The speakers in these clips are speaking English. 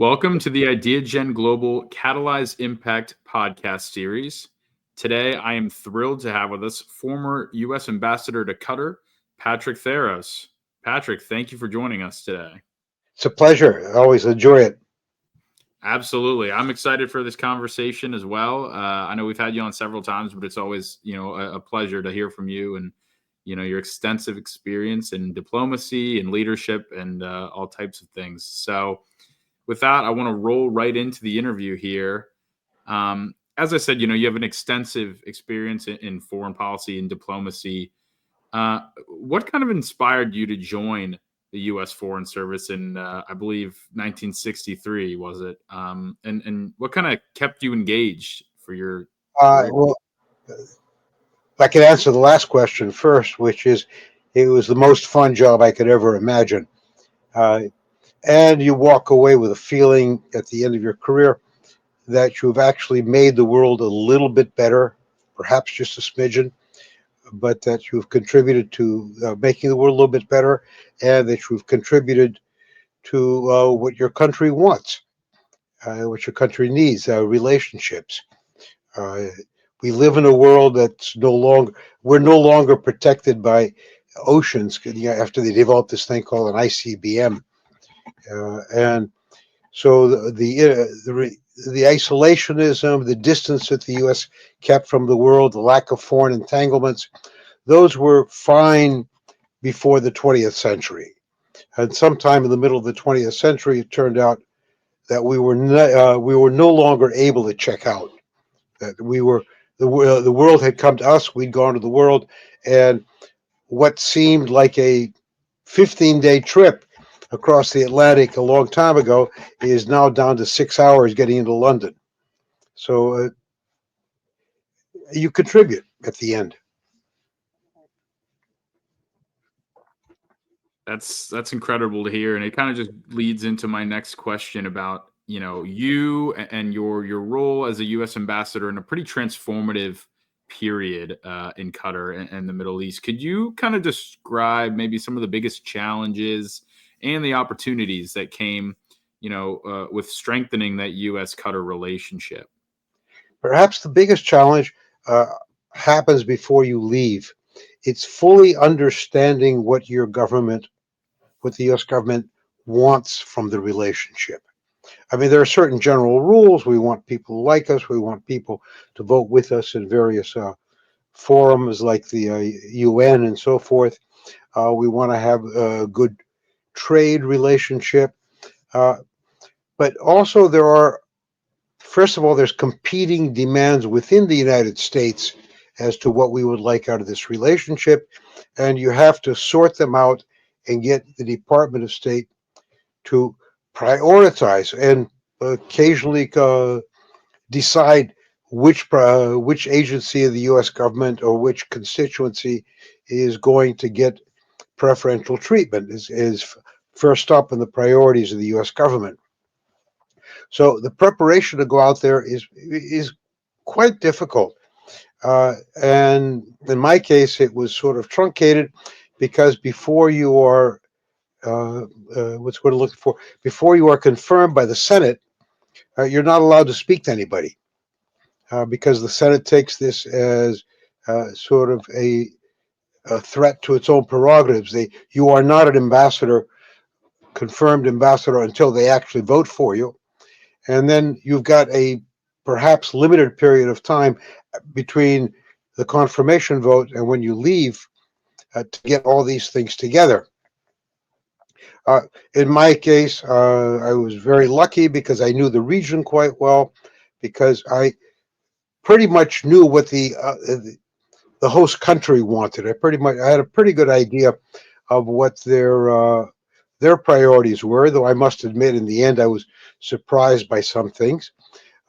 Welcome to the Ideagen Global Catalyze Impact podcast series. Today, I am thrilled to have with us former U.S. Ambassador to Qatar, Patrick Theros. Patrick, thank you for joining us today. It's a pleasure. I always enjoy it. Absolutely. I'm excited for this conversation as well. I know we've had you on several times, but it's always, a pleasure to hear from you and, your extensive experience in diplomacy and leadership and all types of things. So with that, I want to roll right into the interview here. As I said, you have an extensive experience in foreign policy and diplomacy. What kind of inspired you to join the U.S. Foreign Service in, I believe, 1963, was it? And what kind of kept you engaged for your career? Well, I can answer the last question first, which is it was the most fun job I could ever imagine. And you walk away with a feeling at the end of your career that you've actually made the world a little bit better, perhaps just a smidgen, but that you've contributed to making the world a little bit better, and that you've contributed to what your country wants, what your country needs, relationships. Uh, we live in a world that's we're no longer protected by oceans after they developed this thing called an ICBM. And so the isolationism, the distance that the U.S. kept from the world, the lack of foreign entanglements, those were fine before the 20th century. And sometime in the middle of the 20th century, it turned out that we were no longer able to check out. That the world had come to us, we'd gone to the world, and what seemed like a 15-day trip across the Atlantic a long time ago is now down to 6 hours getting into London. So you contribute at the end. That's incredible to hear, and it kind of just leads into my next question about you and your role as a U.S. ambassador in a pretty transformative period in Qatar and the Middle East. Could you kind of describe maybe some of the biggest challenges and the opportunities that came, with strengthening that U.S.-Qatar relationship? Perhaps the biggest challenge happens before you leave. It's fully understanding what the U.S. government wants from the relationship. I mean, there are certain general rules. We want people to like us. We want people to vote with us in various forums like the UN and so forth. We want to have a good trade relationship. But also first of all, there's competing demands within the United States as to what we would like out of this relationship. And you have to sort them out and get the Department of State to prioritize and occasionally decide which agency of the U.S. government or which constituency is going to get preferential treatment, is first up in the priorities of the U.S. government. So the preparation to go out there is quite difficult. And in my case, it was sort of truncated because before you are before you are confirmed by the Senate, you're not allowed to speak to anybody because the Senate takes this as sort of a threat to its own prerogatives. You are not an ambassador, confirmed ambassador, until they actually vote for you. And then you've got a perhaps limited period of time between the confirmation vote and when you leave to get all these things together. In my case, I was very lucky because I knew the region quite well, because I pretty much knew what the host country wanted. I had a pretty good idea of what their priorities were, though I must admit in the end I was surprised by some things.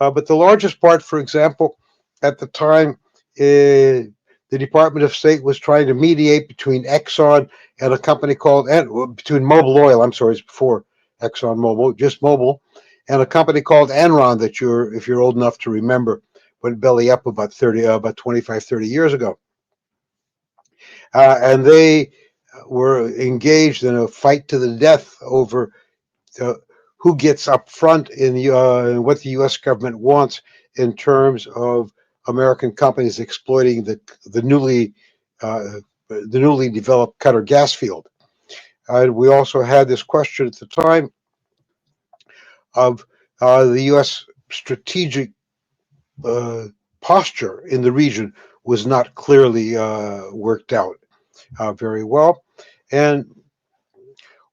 But the largest part, for example, at the time, the Department of State was trying to mediate between Exxon and a company between Mobil Oil, I'm sorry, it's before Exxon Mobil, just Mobil, and a company called Enron that if you're old enough to remember, went belly up about 25, 30 years ago. And they were engaged in a fight to the death over who gets up front in what the U.S. government wants in terms of American companies exploiting the newly developed Qatar gas field. We also had this question at the time of the U.S. strategic posture in the region was not clearly worked out very well, and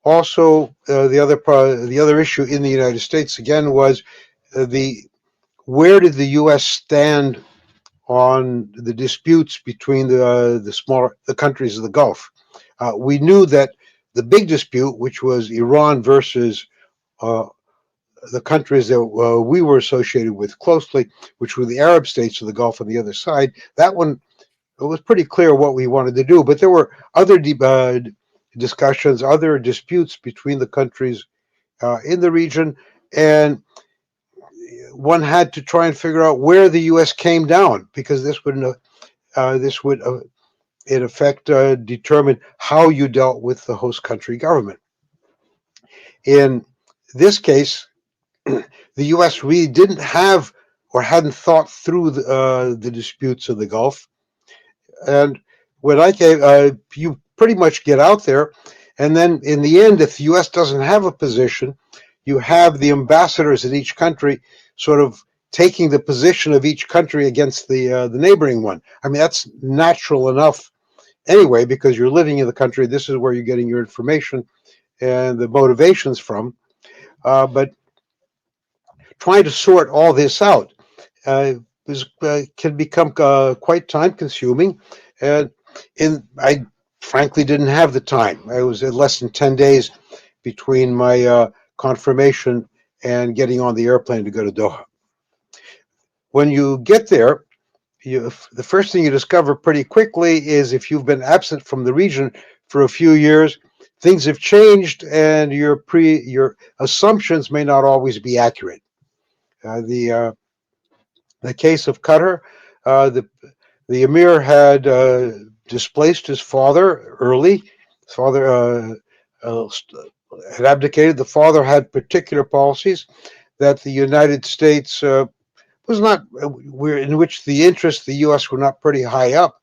also the other issue in the United States again was the where did the U.S. stand on the disputes between the countries of the Gulf. We knew that the big dispute, which was Iran versus uh, the countries that we were associated with closely, which were the Arab states of the Gulf on the other side, that one, it was pretty clear what we wanted to do. But there were other discussions, other disputes between the countries in the region, and one had to try and figure out where the U.S. came down, because this would in effect determine how you dealt with the host country government. In this case, the U.S. really didn't have or hadn't thought through the disputes of the Gulf. And when I came, you pretty much get out there, and then in the end, if the U.S. doesn't have a position, you have the ambassadors in each country sort of taking the position of each country against the neighboring one. I mean, that's natural enough anyway, because you're living in the country. This is where you're getting your information and the motivations from. But trying to sort all this out can become quite time consuming. And I frankly didn't have the time. I was at less than 10 days between my confirmation and getting on the airplane to go to Doha. When you get there, the first thing you discover pretty quickly is if you've been absent from the region for a few years, things have changed, and your assumptions may not always be accurate. The case of Qatar, the emir had displaced his father early. His father had abdicated. The father had particular policies that the United States was not, in which the interests of the U.S. were not pretty high up.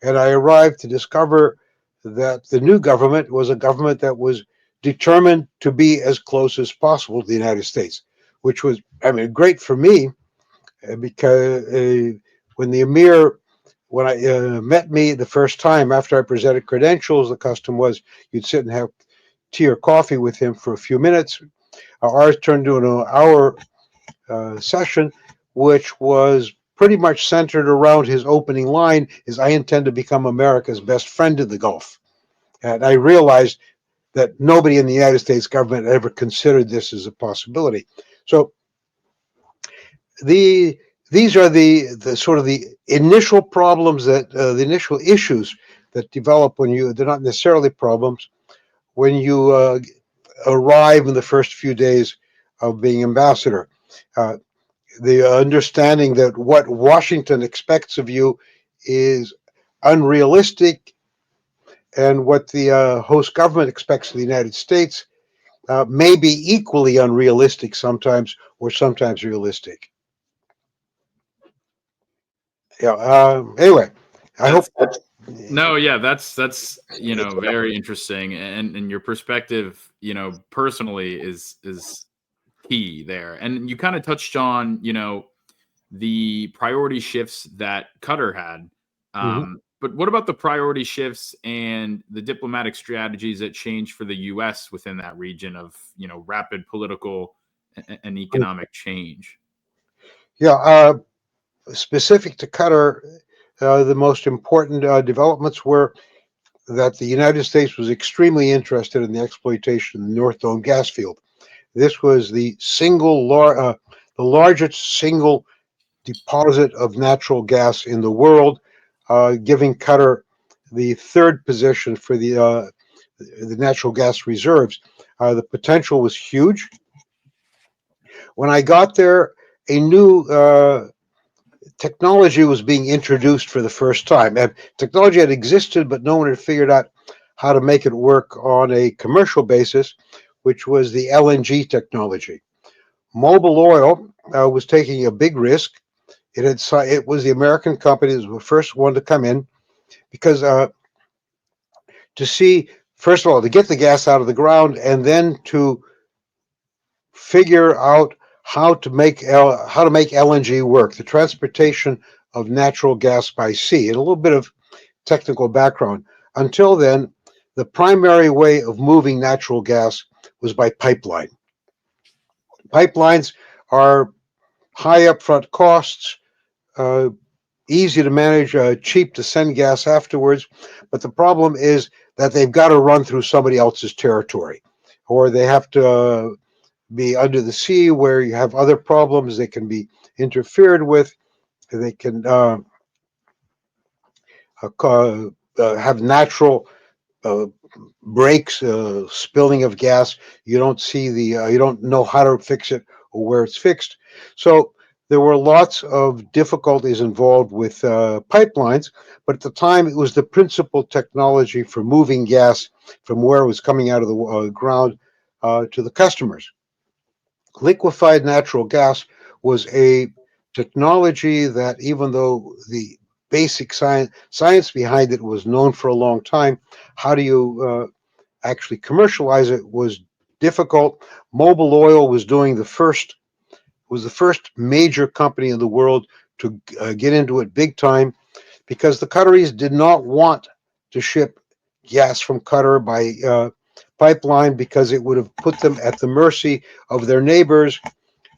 And I arrived to discover that the new government was a government that was determined to be as close as possible to the United States, which was, I mean, great for me because when the emir, when I met me the first time after I presented credentials, the custom was you'd sit and have tea or coffee with him for a few minutes. Ours turned into an hour session, which was pretty much centered around his opening line is, I intend to become America's best friend in the Gulf. And I realized that nobody in the United States government ever considered this as a possibility. So these are the sort of the initial problems that the initial issues that develop when they're not necessarily problems when you arrive in the first few days of being ambassador. The understanding that what Washington expects of you is unrealistic, and what the host government expects of the United States may be equally unrealistic sometimes, or sometimes realistic. Yeah. Anyway, I hope. No, yeah, that's very interesting, and your perspective, personally is key there. And you kind of touched on, the priority shifts that Qatar had. Mhm. But what about the priority shifts and the diplomatic strategies that changed for the U.S. within that region of, rapid political and economic change? Yeah. Specific to Qatar, the most important developments were that the United States was extremely interested in the exploitation of the North Dome gas field. This was the largest single deposit of natural gas in the world, giving Qatar the third position for the natural gas reserves. The potential was huge. When I got there, a new technology was being introduced for the first time. And technology had existed, but no one had figured out how to make it work on a commercial basis, which was the LNG technology. Mobil Oil was taking a big risk. It was the American company that was the first one to come in because to see, first of all, to get the gas out of the ground and then to figure out how to make LNG work, the transportation of natural gas by sea, and a little bit of technical background. Until then, the primary way of moving natural gas was by pipeline. Pipelines are high upfront costs, uh, easy to manage, cheap to send gas afterwards. But the problem is that they've got to run through somebody else's territory, or they have to be under the sea where you have other problems. They can be interfered with. They can have natural uh, breaks, spilling of gas. You don't see you don't know how to fix it or where it's fixed. So there were lots of difficulties involved with pipelines, but at the time it was the principal technology for moving gas from where it was coming out of the ground to the customers. Liquefied natural gas was a technology that, even though the basic science behind it was known for a long time, how do you actually commercialize it was difficult. Mobil Oil was the first major company in the world to get into it big time because the Qataris did not want to ship gas from Qatar by pipeline because it would have put them at the mercy of their neighbors.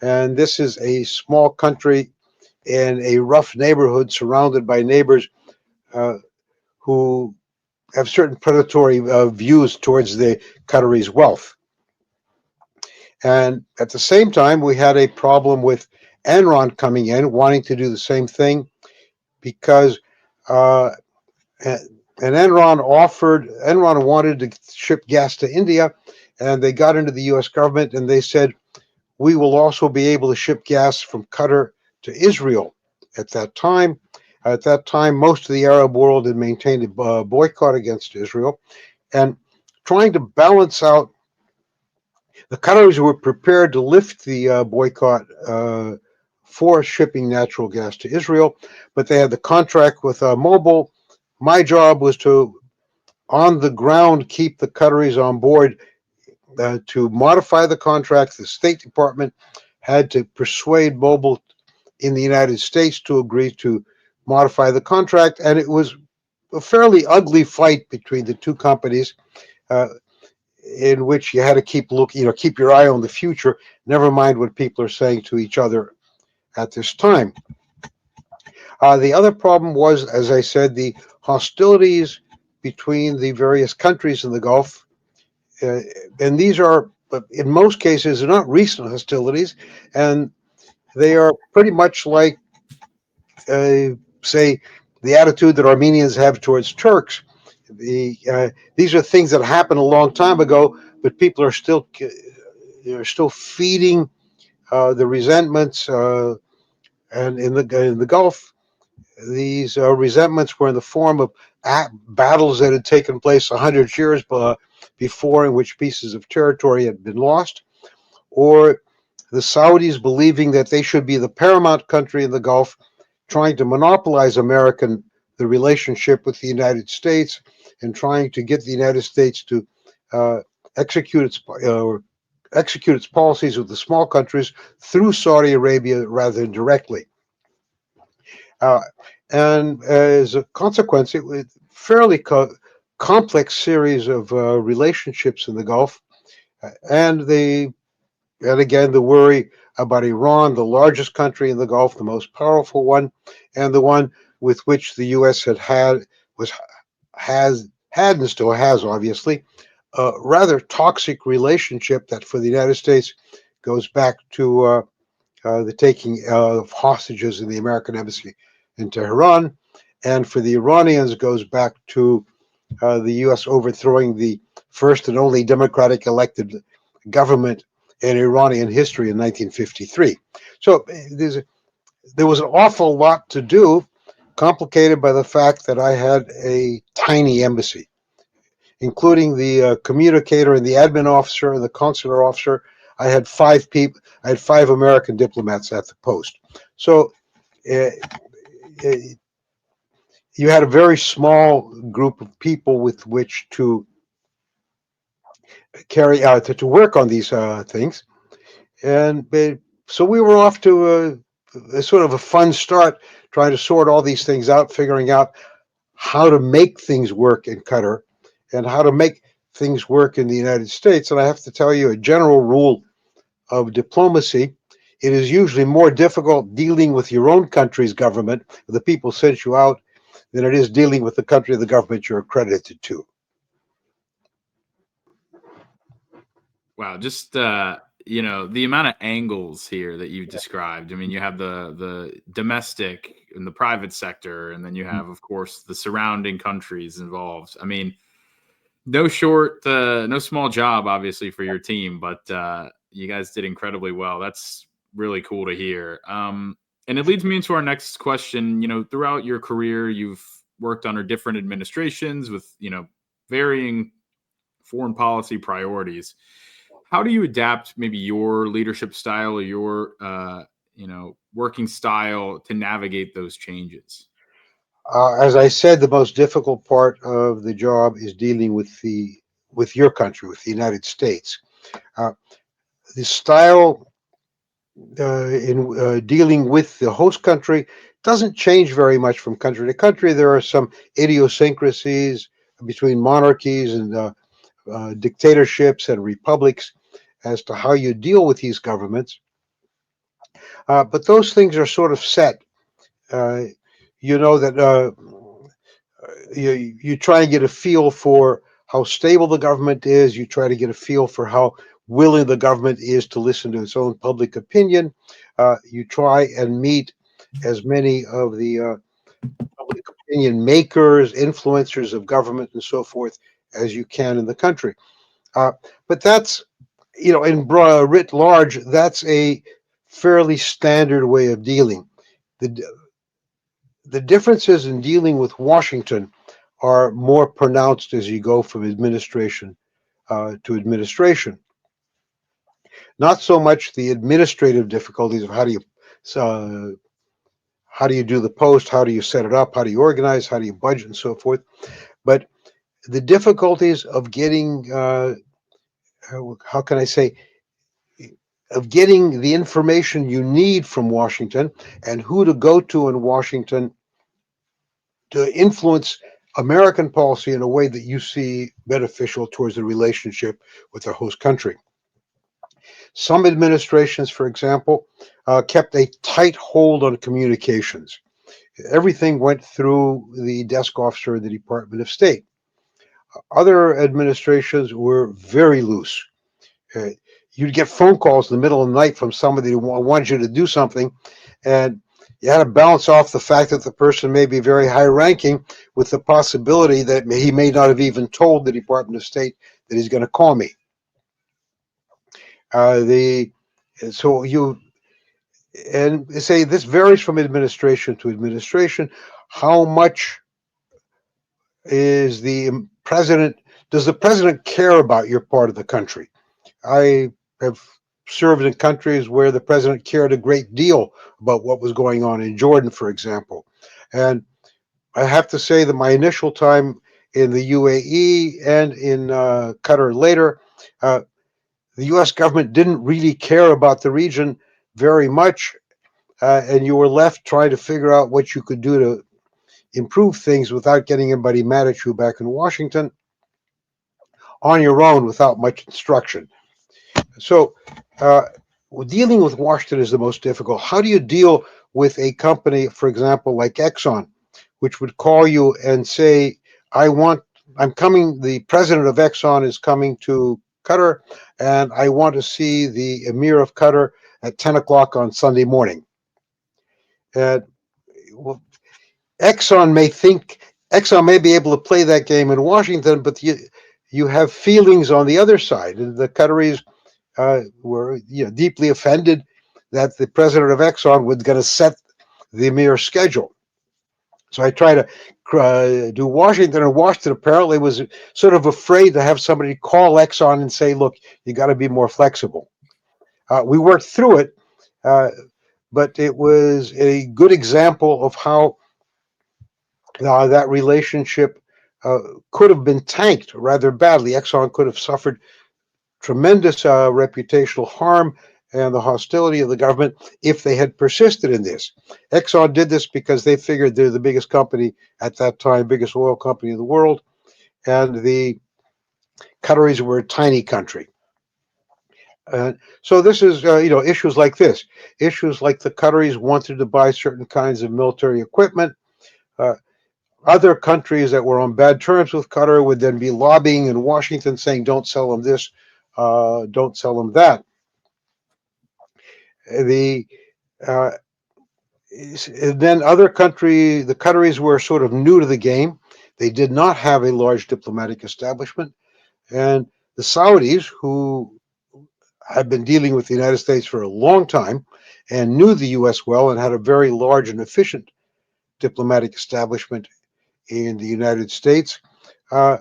And this is a small country in a rough neighborhood surrounded by neighbors uh, who have certain predatory views towards the Qataris' wealth. And at the same time, we had a problem with Enron coming in, wanting to do the same thing because uh, and Enron wanted to ship gas to India, and they got into the U.S. government and they said, we will also be able to ship gas from Qatar to Israel. At that time, most of the Arab world had maintained a boycott against Israel, and trying to balance out, the Qataris were prepared to lift the boycott for shipping natural gas to Israel, but they had the contract with Mobil. My job was to, on the ground, keep the Qataris on board to modify the contract. The State Department had to persuade Mobil in the United States to agree to modify the contract, and it was a fairly ugly fight between the two companies, uh, in which you had to keep your eye on the future. Never mind what people are saying to each other at this time. The other problem was, as I said, the hostilities between the various countries in the Gulf, uh, and these are, in most cases, they're not recent hostilities, and they are pretty much like, say, the attitude that Armenians have towards Turks. These are things that happened a long time ago, but people are still feeding the resentments, and in the Gulf, these resentments were in the form of battles that had taken place 100 years before, in which pieces of territory had been lost, or the Saudis believing that they should be the paramount country in the Gulf, trying to monopolize the relationship with the United States, and trying to get the United States to uh, execute its policies with the small countries through Saudi Arabia rather than directly. Uh, and as a consequence, it was a fairly complex series of relationships in the Gulf, and again, the worry about Iran, the largest country in the Gulf, the most powerful one, and the one with which the U.S. had and still has, obviously, a rather toxic relationship that for the United States goes back to the taking of hostages in the American embassy in Tehran, and for the Iranians goes back to the U.S. overthrowing the first and only democratic elected government in Iranian history in 1953. So there was an awful lot to do, complicated by the fact that I had a tiny embassy. including the communicator and the admin officer and the consular officer. I had 5 people. I had 5 American diplomats at the post. So uh, uh, you had a very small group of people with which to carry out to work on these things, and so we were off to a sort of a fun start, trying to sort all these things out, figuring out how to make things work in Qatar and how to make things work in the United States. And I have to tell you, a general rule of diplomacy, it is usually more difficult dealing with your own country's government, the people sent you out, than it is dealing with the country of the government you're accredited to. Wow, just the amount of angles here that you described. I mean, you have the domestic and the private sector, and then you have, of course, the surrounding countries involved. I mean, no small job, obviously, for your team, but you guys did incredibly well. That's really cool to hear. And it leads me into our next question. Throughout your career, you've worked under different administrations with, varying foreign policy priorities. How do you adapt maybe your leadership style or your, working style to navigate those changes? As I said, the most difficult part of the job is dealing with your country, with the United States. Uh, the style in dealing with the host country doesn't change very much from country to country. There are some idiosyncrasies between monarchies and dictatorships and republics as to how you deal with these governments. But those things are sort of set. Uh, you know that you try and get a feel for how stable the government is. You try to get a feel for how willing the government is to listen to its own public opinion. You try and meet as many of the public opinion makers, influencers of government, and so forth as you can in the country. But that's, in writ large, that's a fairly standard way of dealing. The, the differences in dealing with Washington are more pronounced as you go from administration to administration. Not so much the administrative difficulties of uh, how do you do the post, how do you set it up, how do you organize, how do you budget, and so forth, but the difficulties of getting how can I say, of getting the information you need from Washington and who to go to in Washington to influence American policy in a way that you see beneficial towards the relationship with the host country. Some administrations, for example, kept a tight hold on communications. Everything went through the desk officer of the Department of State. Other administrations were very loose. Uh, you'd get phone calls in the middle of the night from somebody who wanted you to do something, and you had to balance off the fact that the person may be very high ranking with the possibility that he may not have even told the Department of State that he's going to call me. The so you and say this varies from administration to administration. How much is the president? Does the president care about your part of the country? I have served in countries where the president cared a great deal about what was going on in Jordan, for example. And I have to say that my initial time in the UAE and in Qatar later, uh, the US government didn't really care about the region very much. And you were left trying to figure out what you could do to improve things without getting anybody mad at you back in Washington on your own without much instruction. So, uh, dealing with Washington is the most difficult. How do you deal with a company, for example, like Exxon, which would call you and say, I'm coming, the president of Exxon is coming to Qatar, and I want to see the Emir of Qatar at 10 o'clock on Sunday morning. And well, Exxon may be able to play that game in Washington, but you have feelings on the other side. And the Qataris were deeply offended that the president of Exxon was going to set the Emir schedule. So I try to do Washington, and Washington apparently was sort of afraid to have somebody call Exxon and say, look, you got to be more flexible. We worked through it, but it was a good example of how that relationship could have been tanked rather badly. Exxon could have suffered tremendous reputational harm and the hostility of the government if they had persisted in this. Exxon did this because they figured they're the biggest company at that time, biggest oil company in the world, and the Qataris were a tiny country. So this is, issues like this, issues like the Qataris wanted to buy certain kinds of military equipment. Uh, Other countries that were on bad terms with Qatar would then be lobbying in Washington saying, don't sell them this, don't sell them that. The uh, and then the Qataris were sort of new to the game. They did not have a large diplomatic establishment. And the Saudis, who had been dealing with the United States for a long time and knew the U.S. well and had a very large and efficient diplomatic establishment in the United States, uh,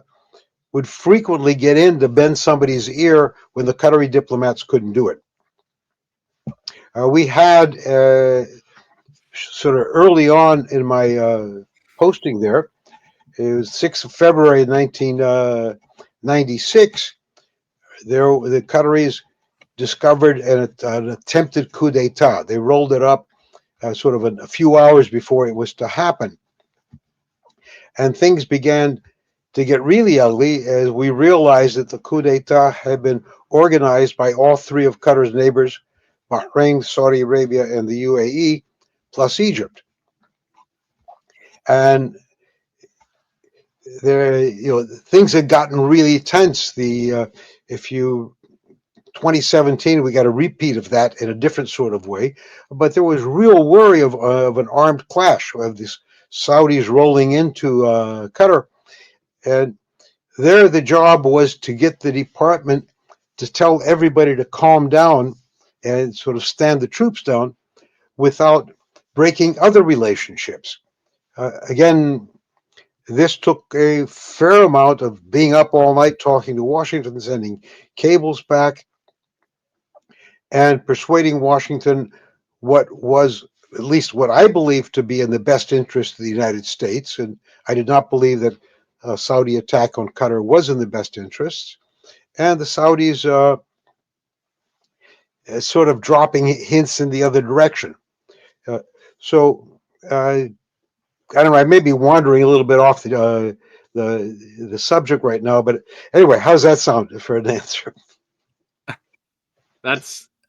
would frequently get in to bend somebody's ear when the Qatari diplomats couldn't do it. We had sort of early on in my posting there, it was 6th of February 1996, the Qataris discovered an attempted coup d'etat. They rolled it up sort of a few hours before it was to happen. And things began to get really ugly as we realized that the coup d'etat had been organized by all three of Qatar's neighbors, Bahrain, Saudi Arabia, and the UAE, plus Egypt. And things had gotten really tense. If you 2017, we got a repeat of that in a different sort of way, but there was real worry of an armed clash of these Saudis rolling into Qatar, and there the job was to get the department to tell everybody to calm down and sort of stand the troops down without breaking other relationships. Again, this took a fair amount of being up all night talking to Washington, sending cables back, and persuading Washington what was at least what I believe to be in the best interest of the United States. And I did not believe that a Saudi attack on Qatar was in the best interests. And the Saudis sort of dropping hints in the other direction. Uh, so I don't know. I may be wandering a little bit off the subject right now, but anyway, how's that sound for an answer?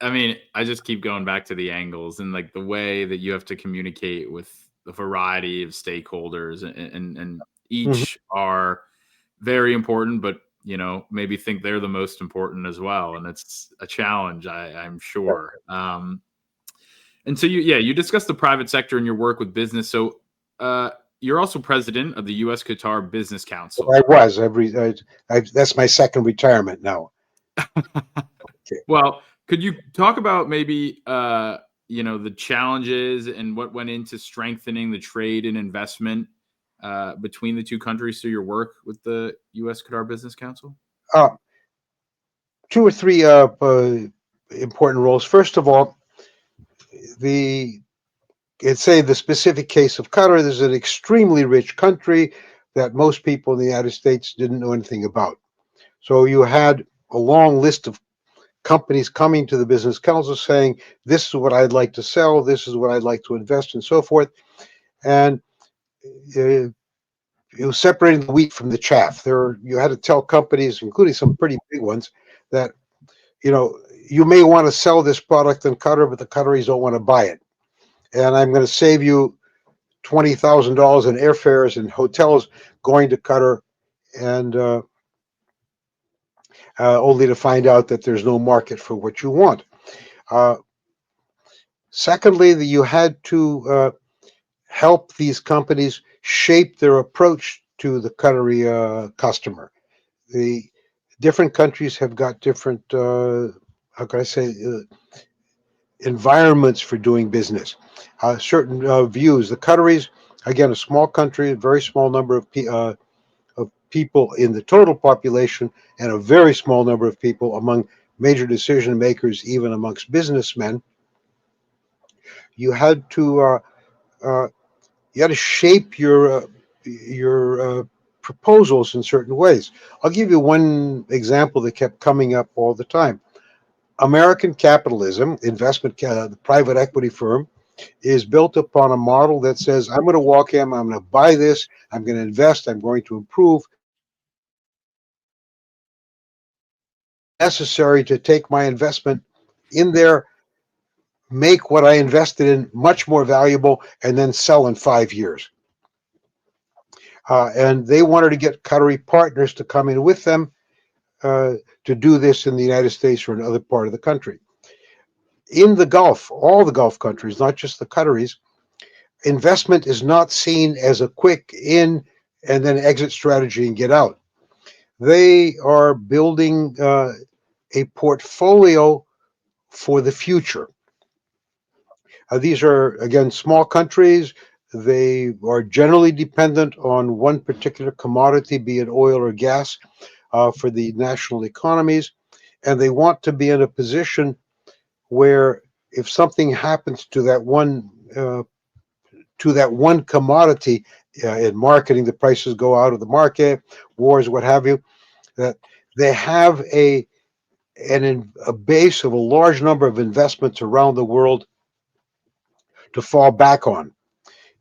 I mean, I just keep going back to the angles and like the way that you have to communicate with a variety of stakeholders, and Mhm. each are very important, but maybe think they're the most important as well. And it's a challenge, I'm sure. And so you discussed the private sector in your work with business. So you're also president of the US-Qatar Business Council. I was. That's my second retirement now. Okay. Well, could you talk about maybe the challenges and what went into strengthening the trade and investment between the two countries through your work with the US-Qatar Business Council? Uh, Two or three important roles. First of all, the say the specific case of Qatar. This is an extremely rich country that most people in the United States didn't know anything about. So you had a long list of companies coming to the business council saying, this is what I'd like to sell, this is what I'd like to invest, and so forth. And it was separating the wheat from the chaff. You had to tell companies, including some pretty big ones, that you may want to sell this product in Qatar, but the Qataris don't want to buy it. And I'm going to save you $20,000 in airfares and hotels going to Qatar, and only to find out that there's no market for what you want. Uh, Secondly, that you had to help these companies shape their approach to the Qatari customer. The different countries have got different, how can I say, environments for doing business, certain views. The Qataris, again, a small country, a very small number of people in the total population, and a very small number of people among major decision makers, even amongst businessmen. You had to uh, you had to shape your proposals in certain ways. I'll give you one example that kept coming up all the time. American capitalism, the private equity firm, is built upon a model that says, I'm going to walk in, I'm going to buy this, I'm going to invest, I'm going to improve. Necessary to take my investment in there, make what I invested in much more valuable, and then sell in 5 years. And they wanted to get Qatari partners to come in with them uh, to do this in the United States or another part of the country. In the Gulf, all the Gulf countries, not just the Qataris, investment is not seen as a quick in and then exit strategy and get out. They are building a portfolio for the future. These are, again, small countries. They are generally dependent on one particular commodity, be it oil or gas, for the national economies. And they want to be in a position where if something happens to that one commodity in marketing, the prices go out of the market, wars, what have you, that they have a base of a large number of investments around the world to fall back on.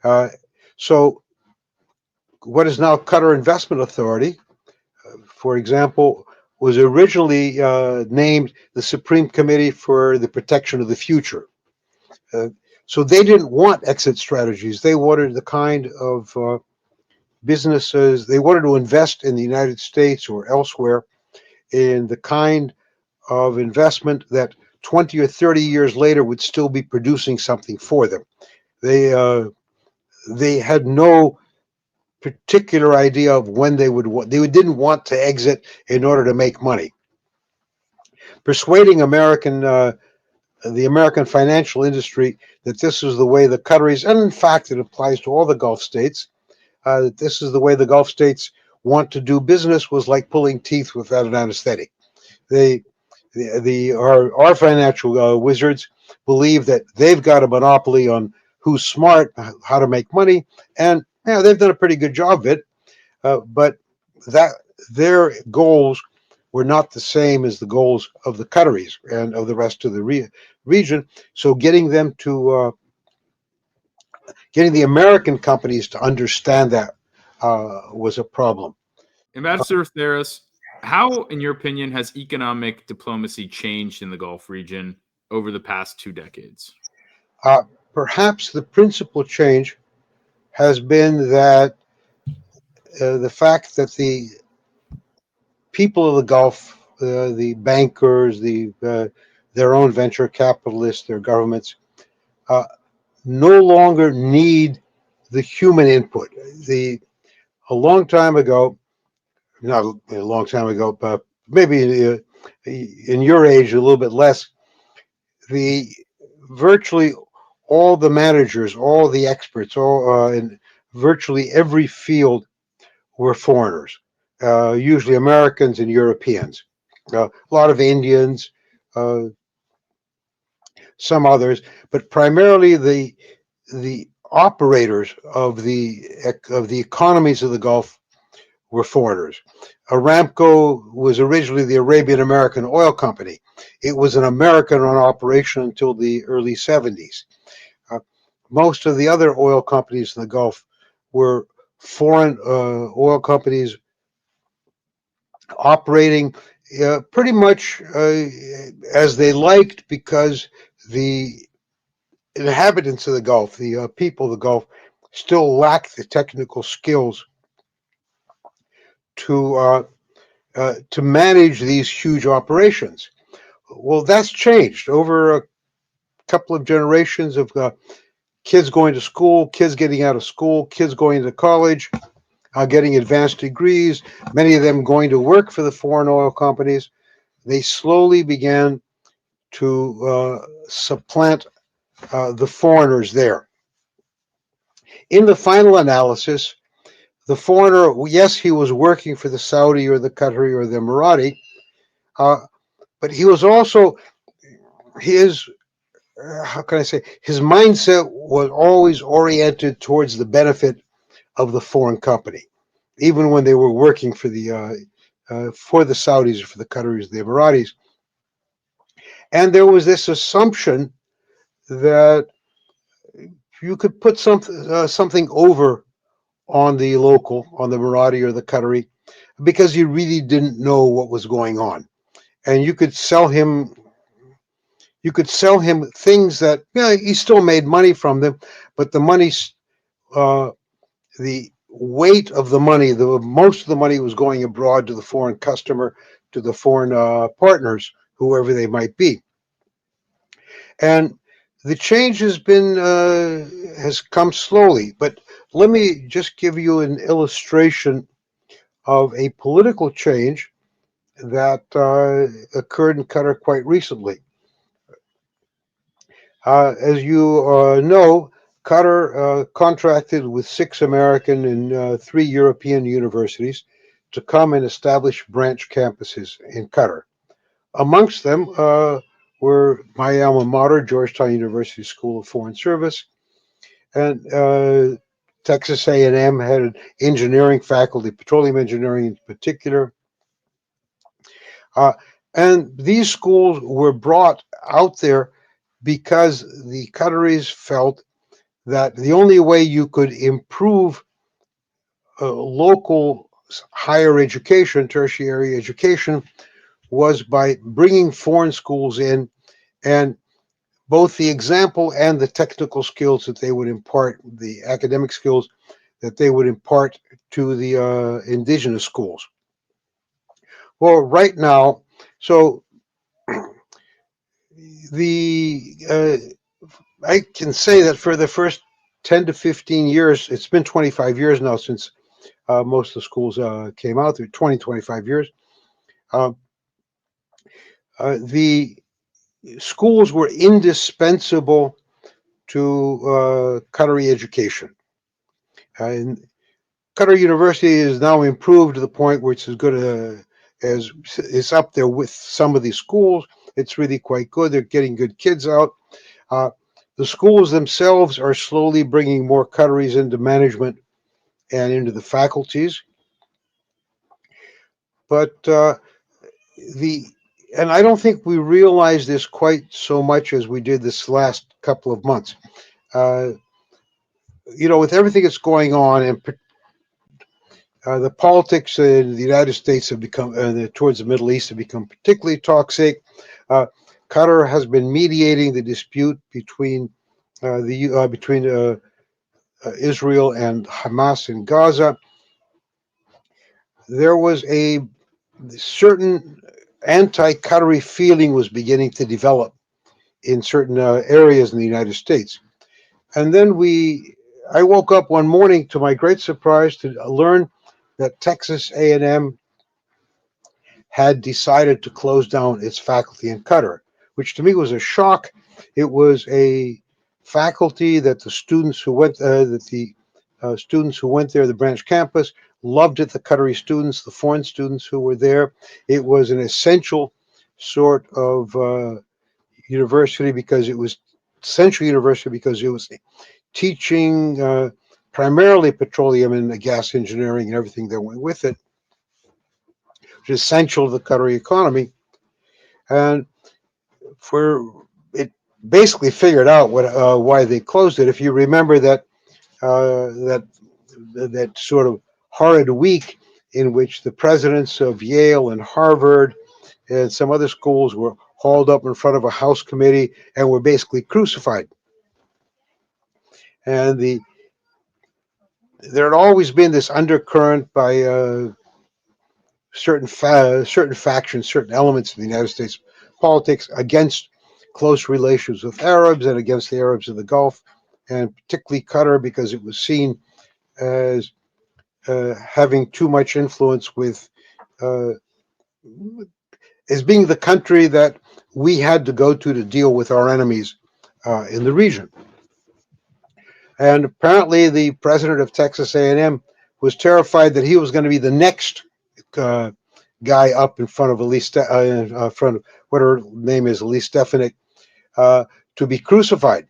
Uh, so, what is now Qatar Investment Authority, for example, was originally named the Supreme Committee for the Protection of the Future. Uh, so they didn't want exit strategies. They wanted the kind of businesses, they wanted to invest in the United States or elsewhere in the kind of investment that 20 or 30 years later would still be producing something for them. They had no particular idea of when they didn't want to exit in order to make money. Persuading the American financial industry that this is the way the Qataris, and in fact it applies to all the Gulf states, that this is the way the Gulf states want to do business, was like pulling teeth without an anesthetic. They, our financial wizards believe that they've got a monopoly on who's smart, how to make money, and they've done a pretty good job of it. But that their goals were not the same as the goals of the Qataris and of the rest of the region. So getting the American companies to understand that was a problem. Ambassador Theros, how, in your opinion, has economic diplomacy changed in the Gulf region over the past 2 decades? Uh, Perhaps the principal change has been that the fact that the people of the Gulf, the bankers, their own venture capitalists, their governments, uh, no longer need the human input. A long time ago, not a long time ago, but maybe in your age a little bit less, the virtually all the managers, all the experts, all in virtually every field were foreigners, usually Americans and Europeans. A lot of Indians, uh, some others, but primarily the operators of the economies of the Gulf were foreigners. Aramco was originally the Arabian American Oil Company. It was an American-run operation until the early 70s. Most of the other oil companies in the Gulf were foreign oil companies operating pretty much as they liked, because the inhabitants of the Gulf, the people of the Gulf, still lack the technical skills to to manage these huge operations. Well, that's changed over a couple of generations of kids going to school, kids getting out of school, kids going to college, getting advanced degrees, many of them going to work for the foreign oil companies. They slowly began to supplant the foreigners there. In the final analysis, the foreigner, yes, he was working for the Saudi or the Qatari or the Emirati, but he was also, his, how can I say, his mindset was always oriented towards the benefit of the foreign company, even when they were working for the Saudis or for the Qataris, the Emiratis. And there was this assumption that you could put something over on the local, on the Emirati or the Qatari, because you really didn't know what was going on, and you could sell him. You could sell him things that, yeah, he still made money from them, but the money, the weight of the money, the most of the money was going abroad to the foreign customer, to the foreign partners, whoever they might be. And the change has come slowly. But let me just give you an illustration of a political change that occurred in Qatar quite recently. As you know, Qatar contracted with 6 American and 3 European universities to come and establish branch campuses in Qatar. Amongst them were my alma mater, Georgetown University School of Foreign Service, and Texas A&M had an engineering faculty, petroleum engineering in particular. And these schools were brought out there because the Qataris felt that the only way you could improve local higher education, tertiary education, was by bringing foreign schools in, and both the example and the technical skills that they would impart, the academic skills that they would impart to the indigenous schools. Well, right now, so I can say that for the first 10 to 15 years, it's been 25 years now since most of the schools came out there, 20, 25 years. The schools were indispensable to Qatari education. And Qatar University is now improved to the point where it's as good as it's up there with some of these schools. It's really quite good. They're getting good kids out. The schools themselves are slowly bringing more Qataris into management and into the faculties. But and I don't think we realize this quite so much as we did this last couple of months. With everything that's going on, and the politics in the United States have become, towards the Middle East, have become particularly toxic. Qatar has been mediating the dispute between Israel and Hamas in Gaza. There was a certain anti-Qatari feeling was beginning to develop in certain areas in the United States. And then I woke up one morning to my great surprise to learn that Texas A&M had decided to close down its faculty in Qatar, which to me was a shock. It was a faculty that the students who went there, the branch campus, loved it. The Qatari students, the foreign students who were there. It was an essential sort of university because it was teaching primarily petroleum and gas engineering and everything that went with it, which is essential to the Qatari economy. And it basically figured out why they closed it. If you remember that sort of horrid week in which the presidents of Yale and Harvard and some other schools were hauled up in front of a House committee and were basically crucified. And there had always been this undercurrent by certain factions, certain elements of the United States politics against close relations with Arabs and against the Arabs of the Gulf, and particularly Qatar, because it was seen as having too much influence with as being the country that we had to go to deal with our enemies in the region. And apparently, the president of Texas A&M was terrified that he was going to be the next uh, guy up in front of Elise, front of what her name is, Elise Stefanik, to be crucified.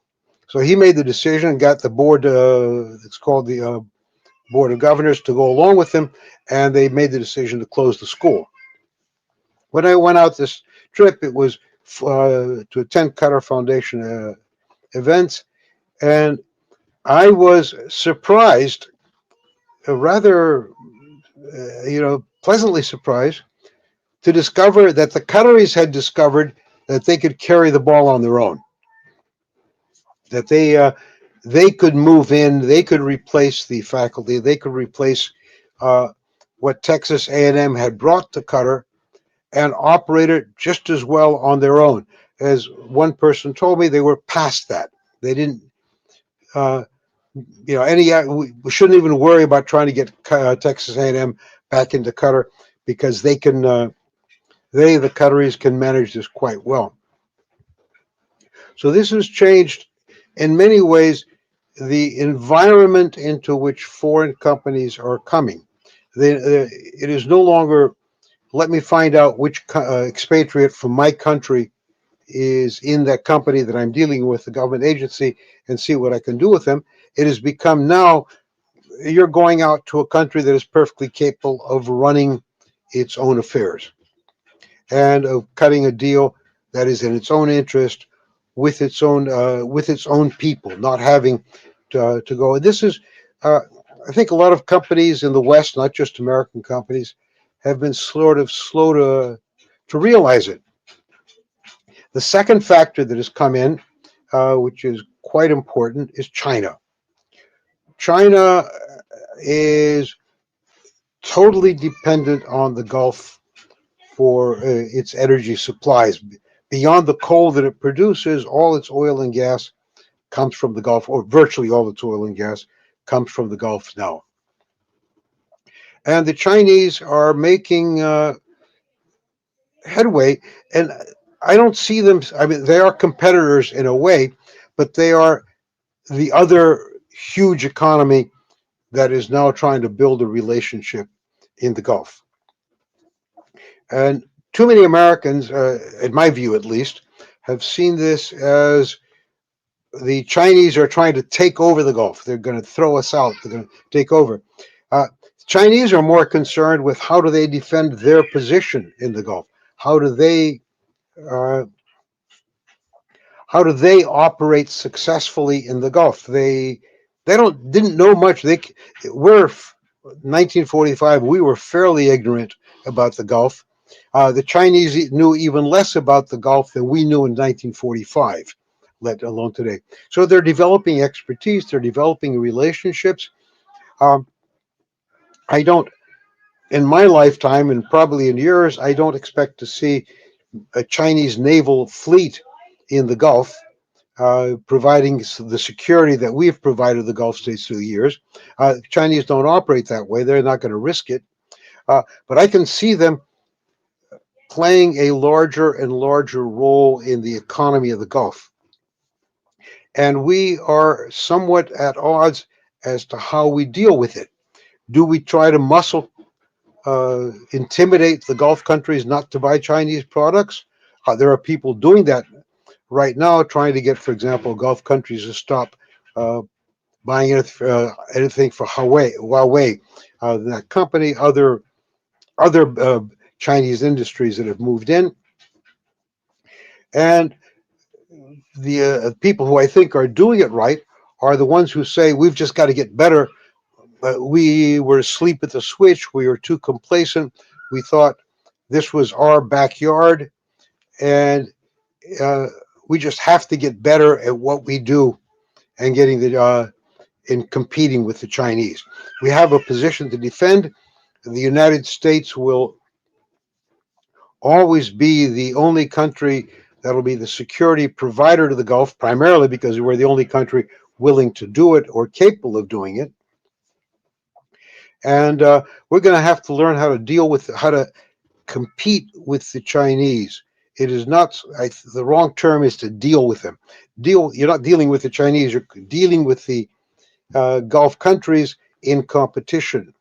So he made the decision and got the board, it's called the Board of Governors, to go along with him, and they made the decision to close the school. When I went out this trip, it was to attend Qatar Foundation events, and I was surprised, rather, pleasantly surprised, to discover that the Qataris had discovered that they could carry the ball on their own, that they could move in, they could replace the faculty, they could replace what Texas A&M had brought to Qatar, and operate it just as well on their own. As one person told me, they were past that. They didn't, we shouldn't even worry about trying to get Texas A&M back into Qatar, because they can, the Qataris can manage this quite well. So this has changed in many ways the environment into which foreign companies are coming. It is no longer, let me find out which expatriate from my country is in that company that I'm dealing with, the government agency, and see what I can do with them. It has become now, you're going out to a country that is perfectly capable of running its own affairs and of cutting a deal that is in its own interest with its own people, not having to go. This is, I think, a lot of companies in the West, not just American companies, have been sort of slow to realize it. The second factor that has come in, which is quite important, is China. China is totally dependent on the Gulf for its energy supplies. Beyond the coal that it produces, all its oil and gas comes from the Gulf, or virtually all its oil and gas comes from the Gulf now. And the Chinese are making headway, and I don't see them. I mean, they are competitors in a way, but they are the other huge economy that is now trying to build a relationship in the Gulf. And too many Americans, in my view at least, have seen this as the Chinese are trying to take over the Gulf. They're going to throw us out. They're going to take over. Chinese are more concerned with how do they defend their position in the Gulf. How do they uh, operate successfully in the Gulf? They didn't know much. We're 1945. We were fairly ignorant about the Gulf. The Chinese knew even less about the Gulf than we knew in 1945, let alone today. So they're developing expertise. They're developing relationships. Um, I don't, in my lifetime, and probably in yours, I don't expect to see a Chinese naval fleet in the Gulf, providing the security that we've provided the Gulf states through the years. Chinese don't operate that way. They're not going to risk it. But I can see them playing a larger and larger role in the economy of the Gulf. And we are somewhat at odds as to how we deal with it. Do we try to intimidate the Gulf countries not to buy Chinese products? There are people doing that right now, trying to get, for example, Gulf countries to stop buying anything for Huawei, that company, other Chinese industries that have moved in, and the people who I think are doing it right are the ones who say we've just got to get better. We were asleep at the switch. We were too complacent. We thought this was our backyard, and we just have to get better at what we do and getting in competing with the Chinese. We have a position to defend. The United States will always be the only country that'll be the security provider to the Gulf, primarily because we're the only country willing to do it or capable of doing it. And we're going to have to learn how to deal with, how to compete with the Chinese. It is not, the wrong term is to deal with them. You're not dealing with the Chinese, you're dealing with the Gulf countries in competition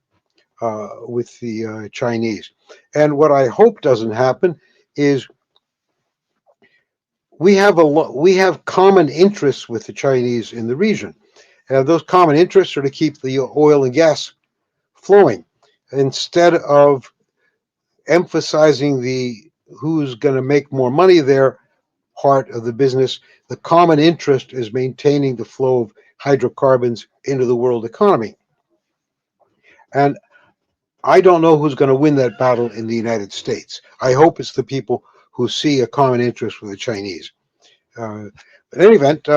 with the Chinese. And what I hope doesn't happen is we have common interests with the Chinese in the region. And those common interests are to keep the oil and gas flowing instead of emphasizing the who's going to make more money there part of the business. The common interest is maintaining the flow of hydrocarbons into the world economy. And I don't know who's going to win that battle in the United States. I hope it's the people who see a common interest with the Chinese. In any event,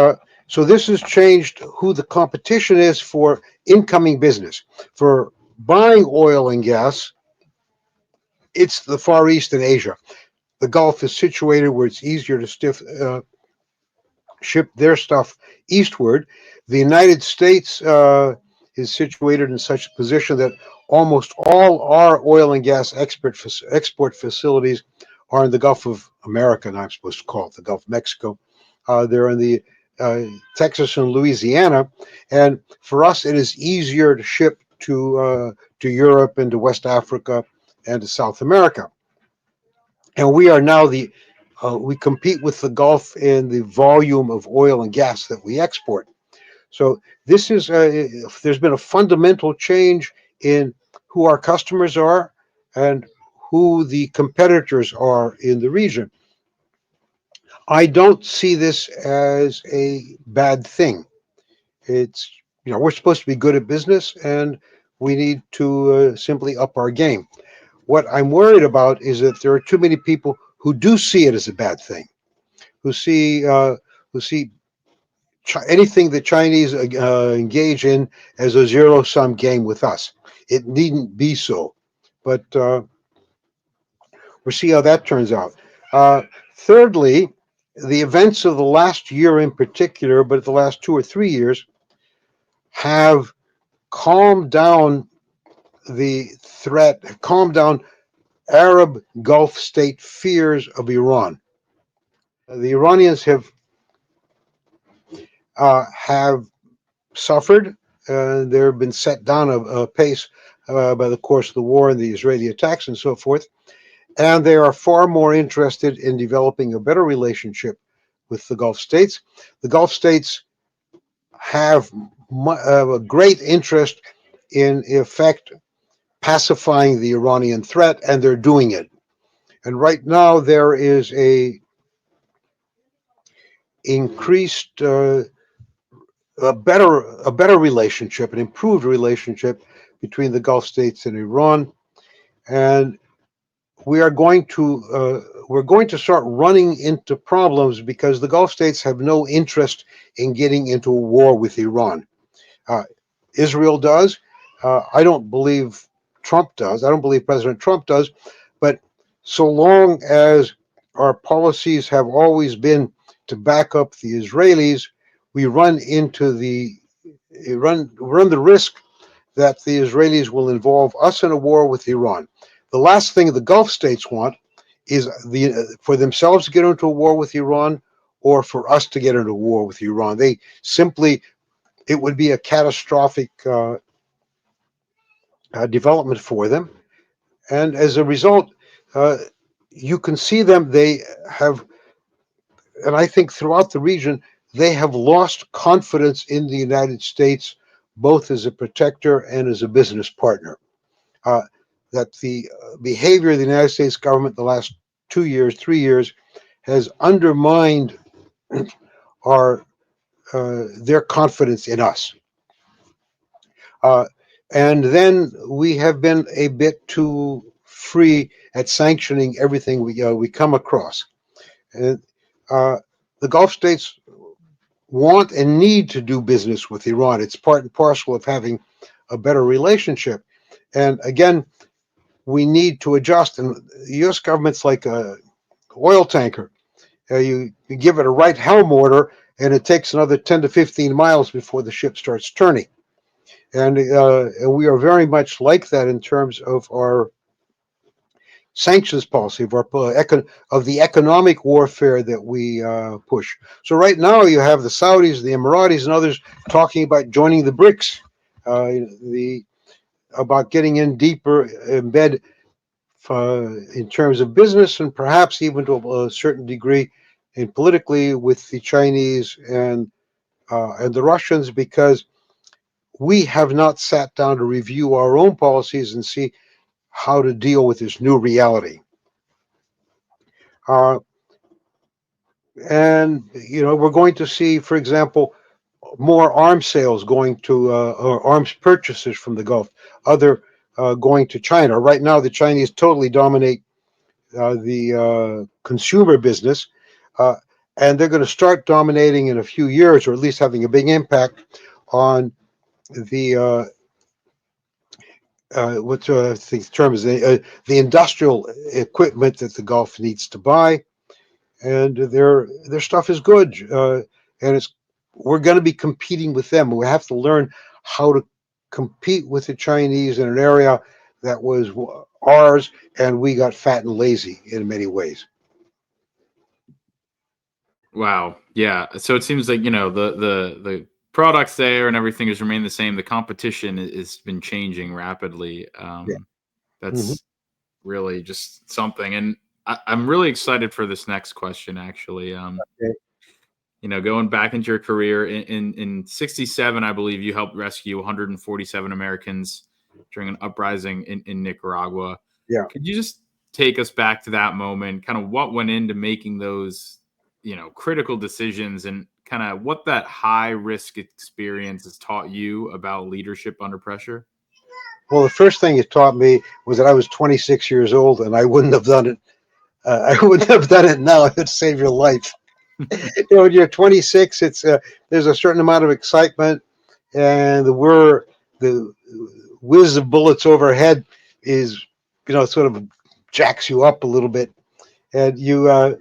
so this has changed who the competition is for incoming business. For buying oil and gas, it's the Far East and Asia. The Gulf is situated where it's easier to ship their stuff eastward. The United States is situated in such a position that almost all our oil and gas export facilities are in the Gulf of America, and I'm supposed to call it the Gulf of Mexico. They're in the Texas and Louisiana, and for us, it is easier to ship to Europe and to West Africa and to South America. And we are now we compete with the Gulf in the volume of oil and gas that we export. So this is there's been a fundamental change in who our customers are and who the competitors are in the region. I don't see this as a bad thing. It's, we're supposed to be good at business and we need to simply up our game. What I'm worried about is that there are too many people who do see it as a bad thing, who see anything the Chinese engage in as a zero-sum game with us. It needn't be so, but we'll see how that turns out. Thirdly, the events of the last year in particular, but the last 2 or 3 years, have calmed down the threat, calmed down Arab Gulf state fears of Iran. The Iranians have suffered. They've been set down a pace by the course of the war and the Israeli attacks and so forth. And they are far more interested in developing a better relationship with the Gulf states. The Gulf states have a great interest in effect pacifying the Iranian threat, and they're doing it. And right now there is a increased a better relationship, an improved relationship between the Gulf states and Iran, and we're going to start running into problems because the Gulf states have no interest in getting into a war with Iran. Israel does. I don't believe Trump does. I don't believe President Trump does. But so long as our policies have always been to back up the Israelis, we run the risk that the Israelis will involve us in a war with Iran. The last thing the Gulf states want is for themselves to get into a war with Iran or for us to get into a war with Iran. It would be a catastrophic development for them. And as a result, you can see them, and I think throughout the region, they have lost confidence in the United States, both as a protector and as a business partner. That the behavior of the United States government the last 2 years, 3 years, has undermined their confidence in us. And then we have been a bit too free at sanctioning everything we come across. And the Gulf states want and need to do business with Iran. It's part and parcel of having a better relationship. And again, we need to adjust. And the U.S. government's like a oil tanker. You give it a right helm order, and it takes another 10 to 15 miles before the ship starts turning. And we are very much like that in terms of our sanctions policy, of the economic warfare that we push. So right now you have the Saudis, the Emiratis, and others talking about joining the BRICS, the about getting in deeper, embed in terms of business and perhaps even to a certain degree in politically with the Chinese and the Russians, because we have not sat down to review our own policies and see how to deal with this new reality. Uh, and we're going to see, for example, more arms sales going to or arms purchases from the Gulf, other going to China. Right now, the Chinese totally dominate the consumer business, uh, and they're going to start dominating in a few years, or at least having a big impact on the what's the term is the industrial equipment that the Gulf needs to buy, and their stuff is good, and it's we're going to be competing with them. We have to learn how to compete with the Chinese in an area that was ours, and we got fat and lazy in many ways. Wow. Yeah. So it seems like, the products there and everything has remained the same. The competition has been changing rapidly. Yeah. Hmm. That's really just something. And I'm really excited for this next question, actually. Okay. Going back into your career in 67, I believe you helped rescue 147 Americans during an uprising in Nicaragua. Yeah. Could you just take us back to that moment, kind of what went into making those, critical decisions, and kind of what that high risk experience has taught you about leadership under pressure? Well, the first thing it taught me was that I was 26 years old, and I wouldn't have done it. I wouldn't have done it now. It would save your life. When you're 26, it's there's a certain amount of excitement, and the whiz of bullets overhead is sort of jacks you up a little bit, and uh,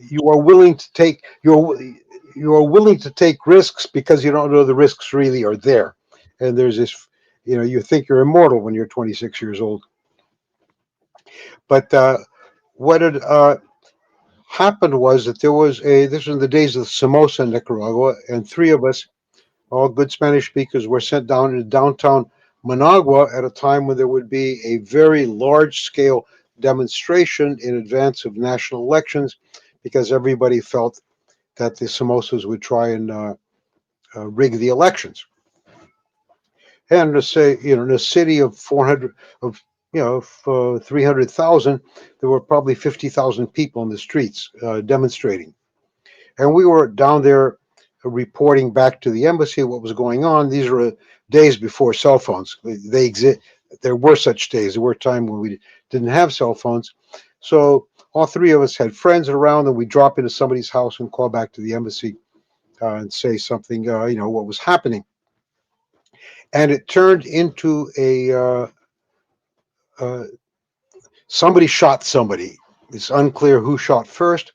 you are willing to take you are willing to take risks because you don't know the risks really are there, and there's this you think you're immortal when you're 26 years old, but what had happened was that there was this was in the days of Somoza in Nicaragua, and three of us, all good Spanish speakers, were sent down to downtown Managua at a time when there would be a very large scale demonstration in advance of national elections, because everybody felt that the Somozas would try and rig the elections. And to say, in a city of 400, of 300,000, there were probably 50,000 people in the streets demonstrating. And we were down there reporting back to the embassy what was going on. These were days before cell phones. They exist. There were such days. There were times when we didn't have cell phones. So all three of us had friends around, and we drop into somebody's house and call back to the embassy and say something, what was happening. And it turned into uh, somebody shot somebody. It's unclear who shot first,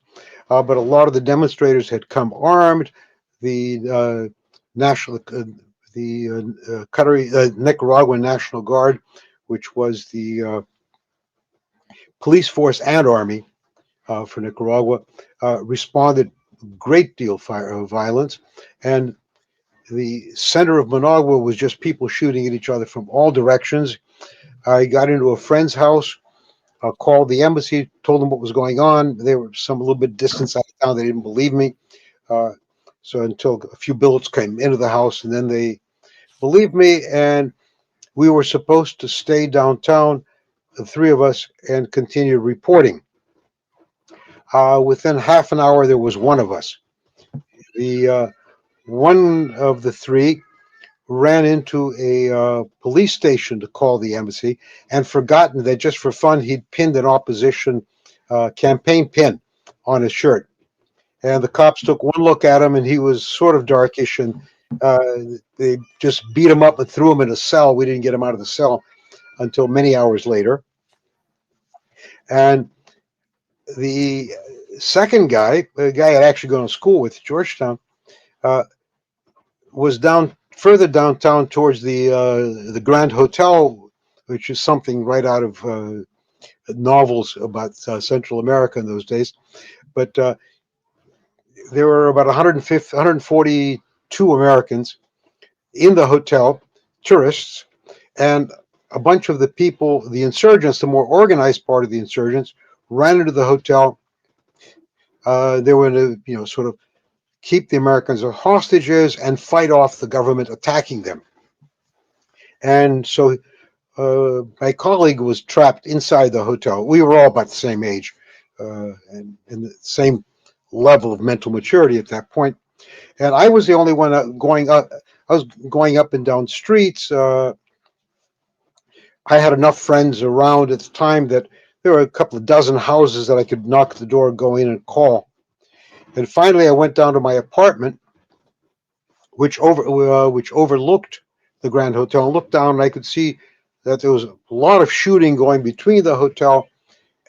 but a lot of the demonstrators had come armed. The national, the Nicaraguan National Guard, which was the police force and army for Nicaragua, responded great deal violence, and the center of Managua was just people shooting at each other from all directions. I got into a friend's house, called the embassy, told them what was going on. They were some a little bit distance out of town. They didn't believe me. Uh, so until a few bullets came into the house, and then they believed me. And we were supposed to stay downtown, the three of us, and continue reporting. Within half an hour, there was one of us. The one of the three ran into a police station to call the embassy, and forgotten that just for fun he'd pinned an opposition campaign pin on his shirt. And the cops took one look at him, and he was sort of darkish, and uh, they just beat him up and threw him in a cell. We didn't get him out of the cell until many hours later. And the second guy, a guy I'd actually gone to school with, Georgetown, uh, was down further downtown towards the Grand Hotel which is something right out of novels about Central America in those days. But there were about 150, 142 Americans in the hotel, tourists, and a bunch of the people, the insurgents, the more organized part of the insurgents, ran into the hotel. They were to, sort of keep the Americans as hostages and fight off the government attacking them. And so my colleague was trapped inside the hotel. We were all about the same age and the same level of mental maturity at that point. And I was the only one going up. I was going up and down streets. I had enough friends around at the time that there were a couple of dozen houses that I could knock at the door, go in and call. And finally, I went down to my apartment, which overlooked the Grand Hotel, and looked down, and I could see that there was a lot of shooting going between the hotel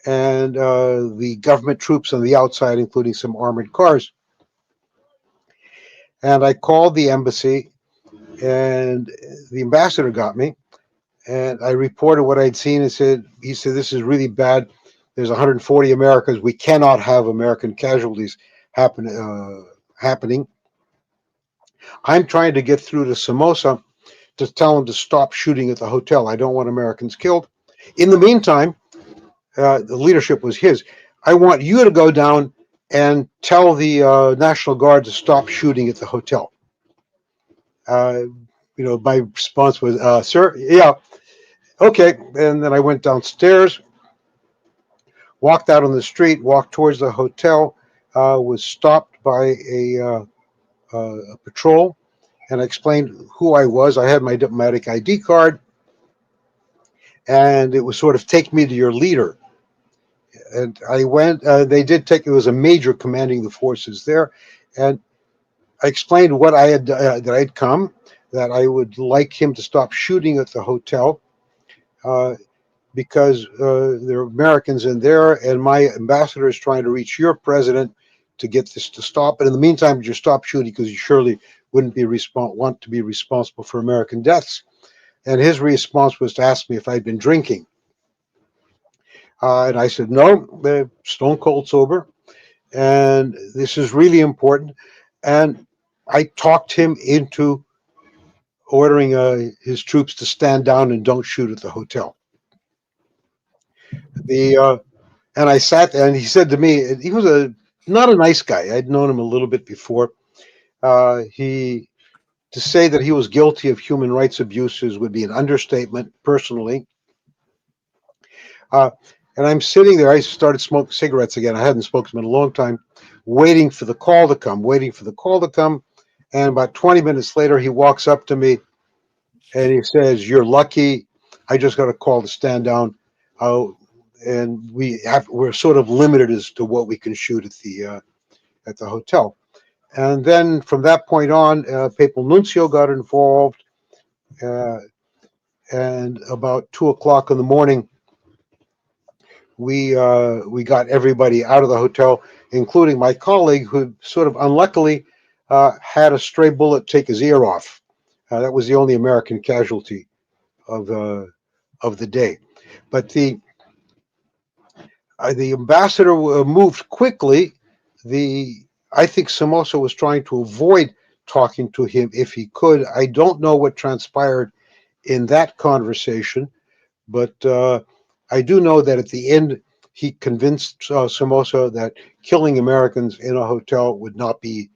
and the government troops on the outside, including some armored cars. And I called the embassy, and the ambassador got me, and I reported what I'd seen and he said, this is really bad. There's 140 Americans. We cannot have American casualties happening. I'm trying to get through to Somoza to tell him to stop shooting at the hotel. I don't want Americans killed. In the meantime, the leadership was his. I want you to go down and tell the National Guard to stop shooting at the hotel. My response was, sir, yeah, okay. And then I went downstairs, walked out on the street, walked towards the hotel, was stopped by a patrol, and I explained who I was. I had my diplomatic ID card, and it was sort of take me to your leader. And I went. They did take. It was a major commanding the forces there, and I explained what I had that I'd come, that I would like him to stop shooting at the hotel because there are Americans in there, and my ambassador is trying to reach your president to get this to stop. And in the meantime, you stop shooting because you surely wouldn't want to be responsible for American deaths. And his response was to ask me if I'd been drinking. And I said, no, they're stone cold sober. And this is really important. And I talked him into ordering his troops to stand down and don't shoot at the hotel. And I sat there, and he said to me, he was not a nice guy. I'd known him a little bit before. To say that he was guilty of human rights abuses would be an understatement, personally. And I'm sitting there. I started smoking cigarettes again. I hadn't smoked them in a long time, waiting for the call to come. And about 20 minutes later, he walks up to me and he says, "You're lucky. I just got a call to stand down. And we're sort of limited as to what we can shoot at the hotel." And then from that point on, Papal Nuncio got involved. And about 2 o'clock in the morning, we got everybody out of the hotel, including my colleague, who sort of unluckily had a stray bullet take his ear off. That was the only American casualty of the day. But the ambassador moved quickly. I think Somoza was trying to avoid talking to him if he could. I don't know what transpired in that conversation, but I do know that at the end, he convinced Somoza that killing Americans in a hotel would not be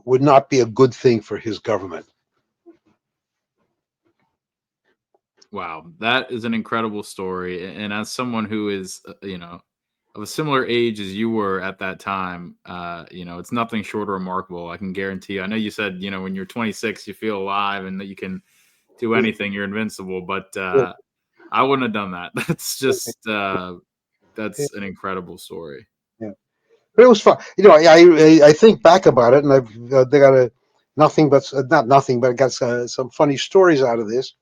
a good thing for his government. Wow, that is an incredible story. And as someone who is, of a similar age as you were at that time, it's nothing short of remarkable. I can guarantee you. I know you said, when you're 26, you feel alive and that you can do anything, you're invincible, but I wouldn't have done that. That's just, that's an incredible story. Yeah. But it was fun. I think back about it, and they got not nothing, but I got some funny stories out of this.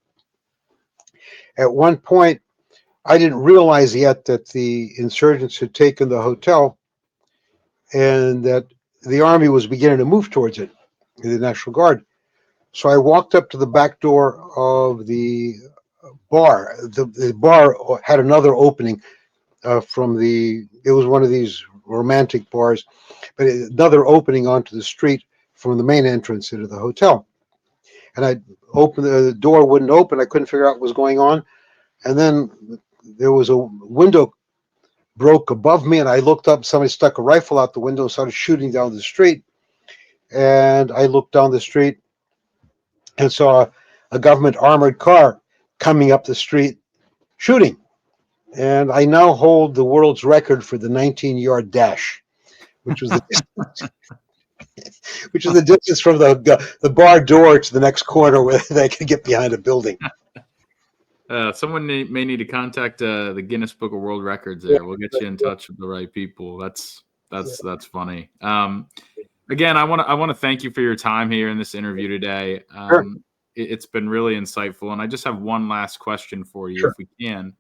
At one point, I didn't realize yet that the insurgents had taken the hotel and that the army was beginning to move towards it, the National Guard. So I walked up to the back door of the bar. The bar had another opening from the. It was one of these romantic bars, but another opening onto the street from the main entrance into the hotel. And I opened the door, wouldn't open. I couldn't figure out what was going on. And then there was a window broke above me, and I looked up. Somebody stuck a rifle out the window and started shooting down the street. And I looked down the street and saw a government armored car coming up the street shooting. And I now hold the world's record for the 19-yard dash, which was the which is the distance from the bar door to the next corner where they could get behind a building. Someone may need to contact the Guinness Book of World Records. There, we'll get you in touch with the right people. That's funny. Again, I want to thank you for your time here in this interview today. Sure. It's been really insightful, and I just have one last question for you, Sure. if we can.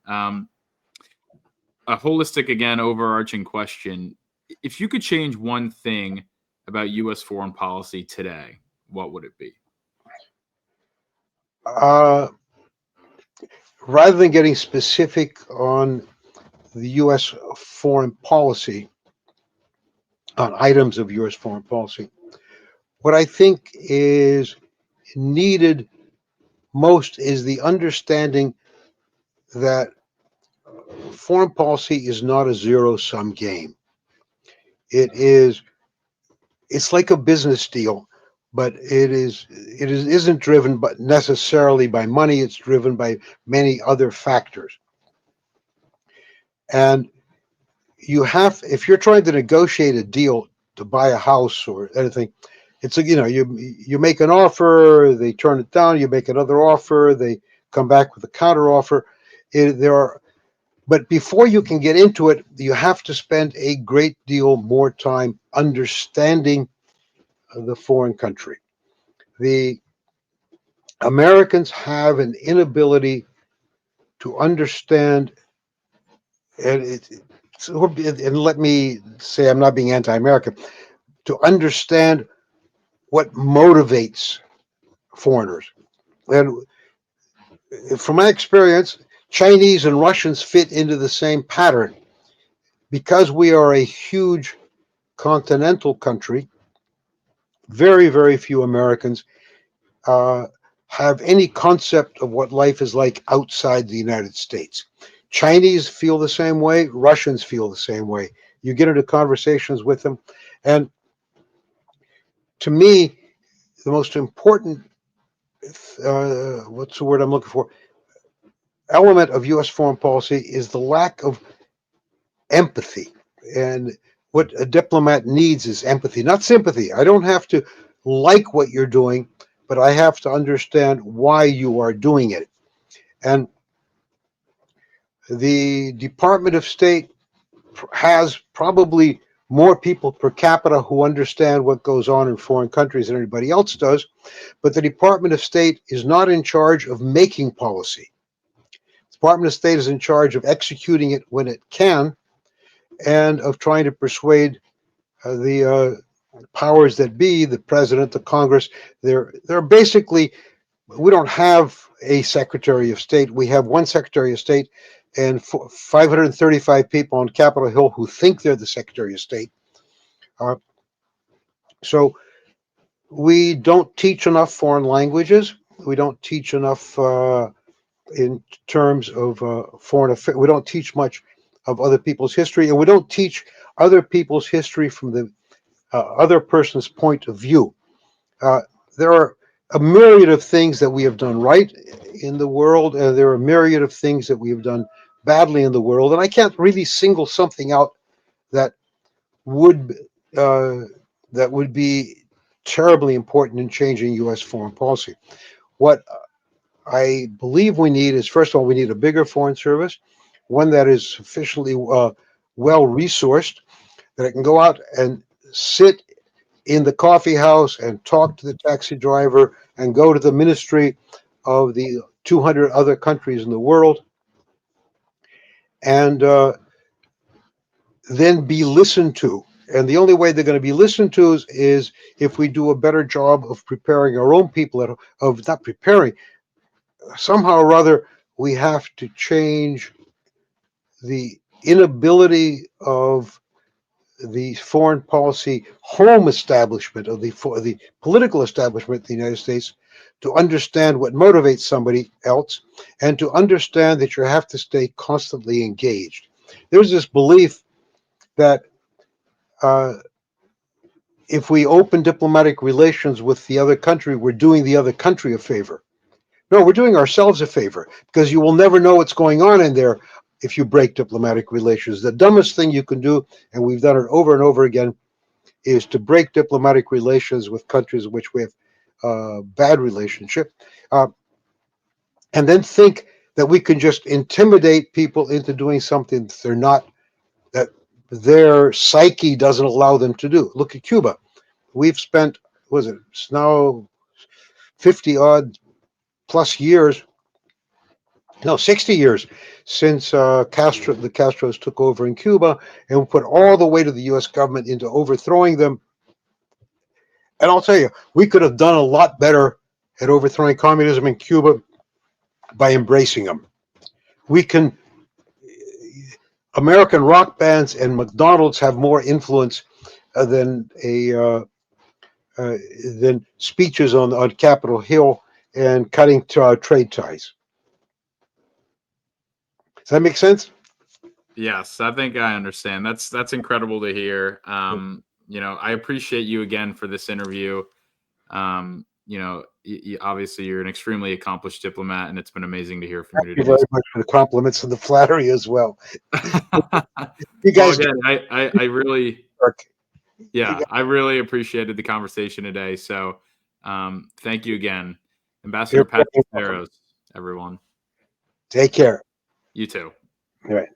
A holistic, again, overarching question: if you could change one thing about U.S. foreign policy today, what would it be? Rather than getting specific on the U.S. foreign policy, on items of U.S. foreign policy, what I think is needed most is the understanding that foreign policy is not a zero-sum game. It's like a business deal, but isn't driven but necessarily by money. It's driven by many other factors. And if you're trying to negotiate a deal to buy a house or anything, it's you make an offer, they turn it down, you make another offer, they come back with a counter offer. But before you can get into it, you have to spend a great deal more time understanding the foreign country. The Americans have an inability to understand, and let me say I'm not being anti-American, to understand what motivates foreigners. And from my experience, Chinese and Russians fit into the same pattern. Because we are a huge continental country, very, very few Americans have any concept of what life is like outside the United States. Chinese feel the same way, Russians feel the same way. You get into conversations with them, and to me, the most important, what's the word I'm looking for, element of U.S. foreign policy is the lack of empathy. And what a diplomat needs is empathy, not sympathy. I don't have to like what you're doing, but I have to understand why you are doing it. And the Department of State has probably more people per capita who understand what goes on in foreign countries than anybody else does, but the Department of State is not in charge of making policy. The Department of State is in charge of executing it when it can, and of trying to persuade the powers that be, the president, the Congress. They're basically, we don't have a Secretary of State. We have one Secretary of State and 535 people on Capitol Hill who think they're the Secretary of State. So we don't teach enough foreign languages. We don't teach enough in terms of foreign affairs. We don't teach much of other people's history, and we don't teach other people's history from the other person's point of view. There are a myriad of things that we have done right in the world, and there are a myriad of things that we have done badly in the world, and I can't really single something out that would be terribly important in changing U.S. foreign policy. What I believe we need is, first of all, we need a bigger foreign service, one that is sufficiently well resourced, that it can go out and sit in the coffee house and talk to the taxi driver and go to the ministry of the 200 other countries in the world, and then be listened to. And the only way they're going to be listened to is if we do a better job of preparing our own people, of not preparing, somehow or other, we have to change the inability of the foreign policy home establishment of the political establishment in the United States to understand what motivates somebody else and to understand that you have to stay constantly engaged. There's this belief that uh, if we open diplomatic relations with the other country, we're doing the other country a favor. No, we're doing ourselves a favor because you will never know what's going on in there if you break diplomatic relations. The dumbest thing you can do, and we've done it over and over again, is to break diplomatic relations with countries in which we have bad relationship, uh, and then think that we can just intimidate people into doing something that they're not, that their psyche doesn't allow them to do. Look at Cuba. We've spent, was it, it's now 50 odd plus years, no, 60 years since the Castros took over in Cuba, and we put all the weight of the U.S. government into overthrowing them. And I'll tell you, we could have done a lot better at overthrowing communism in Cuba by embracing them. We can, American rock bands and McDonald's have more influence than than speeches on Capitol Hill and cutting trade ties. Does that make sense? Yes, I think I understand. That's incredible to hear. I appreciate you again for this interview. Obviously you're an extremely accomplished diplomat, and it's been amazing to hear from you Thank you today. very much for the compliments and the flattery as well. You Well, guys again, I really, work. I really appreciated the conversation today. So, thank you again, Ambassador You're Patrick welcome. Theros, everyone. Take care. You too. All right.